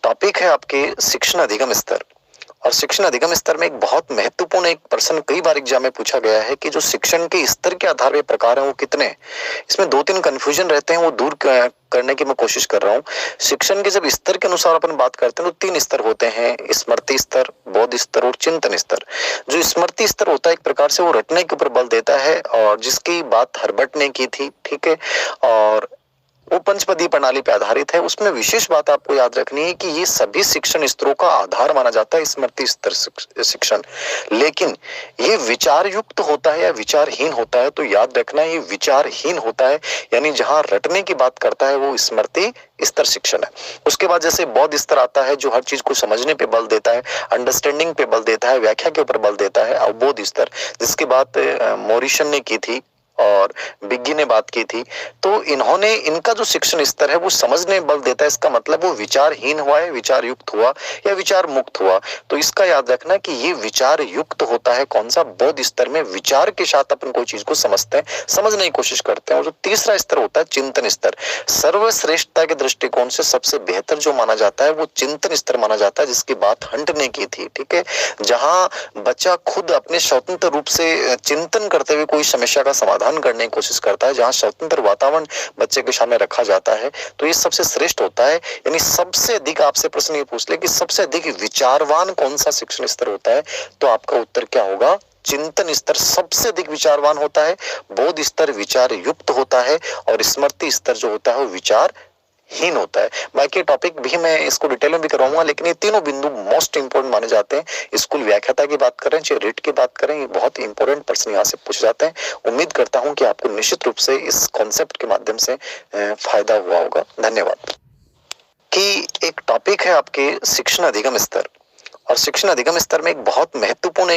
Topic है आपके शिक्षण अधिगम स्तर। और शिक्षण अधिगम स्तर में एक बहुत महत्वपूर्ण एक प्रश्न कई बार एग्जाम में पूछा गया है कि जो शिक्षण के स्तर के आधार पे प्रकार हैं वो कितने हैं। इसमें दो तीन कंफ्यूजन रहते हैं, वो दूर करने की मैं कोशिश कर रहा हूँ। शिक्षण के जब स्तर के अनुसार अपन बात करते हैं तो तीन स्तर होते हैं: स्मृति स्तर, बोध स्तर और चिंतन स्तर। जो स्मृति स्तर होता है एक प्रकार से वो रटने के ऊपर बल देता है, और जिसकी बात हर्बट ने की थी, ठीक है, और वो पंचपदी प्रणाली पे आधारित है। उसमें विशेष बात आपको याद रखनी है कि ये सभी शिक्षण स्तरों का आधार माना जाता है स्मृति स्तर शिक्षण, लेकिन ये विचार युक्त होता है या विचारहीन होता है। तो याद रखना ये विचारहीन होता है, यानी जहां रटने की बात करता है वो स्मृति स्तर शिक्षण है। उसके बाद जैसे बौद्ध स्तर आता है जो हर चीज को समझने पे बल देता है, अंडरस्टैंडिंग पे बल देता है, व्याख्या के ऊपर बल देता है। अवबोध स्तर जिसकी बात मॉरिसन ने की थी और बिग्गी ने बात की थी, तो इन्होंने इनका जो शिक्षण स्तर है वो समझने बल देता है। इसका मतलब वो विचारहीन हुआ है, विचार युक्त हुआ या विचार मुक्त हुआ। तो इसका याद रखना कि ये विचार युक्त होता है कौन सा, बौद्ध स्तर में विचार के साथ अपन कोई चीज को समझते हैं, समझने की कोशिश करते हैं। और जो तीसरा स्तर होता है चिंतन स्तर, सर्वश्रेष्ठता के दृष्टिकोण से सबसे बेहतर जो माना जाता है वो चिंतन स्तर माना जाता है, जिसकी बात हंट ने की थी, ठीक है। जहां बच्चा खुद अपने स्वतंत्र रूप से चिंतन करते हुए कोई समस्या का समाधान करने की कोशिश करता है, जहां स्वतंत्र वातावरण बच्चे के सामने रखा जाता है, तो ये सबसे श्रेष्ठ होता है। यानी सबसे अधिक आपसे प्रश्न ये पूछ ले कि सबसे अधिक विचारवान कौन सा शिक्षण स्तर होता है, तो आपका उत्तर क्या होगा? चिंतन स्तर सबसे अधिक विचारवान होता है, बोध स्तर विचार युक्त होता है, और स्मृति स्तर जो होता है वो विचार हीन होता है। बाकी टॉपिक भी मैं इसको डिटेल में भी कराऊंगा, लेकिन ये तीनों बिंदु मोस्ट इंपोर्टेंट माने जाते हैं। स्कूल व्याख्याता की बात करें चाहे रेट की बात करें, ये बहुत इंपॉर्टेंट प्रश्न यहाँ से पूछ जाते हैं। उम्मीद करता हूँ कि आपको निश्चित रूप से इस कॉन्सेप्ट के माध्यम से फायदा हुआ होगा। धन्यवाद। कि एक टॉपिक है आपके शिक्षण अधिगम स्तर। और शिक्षण अधिगम स्तर में एक बहुत महत्वपूर्ण एक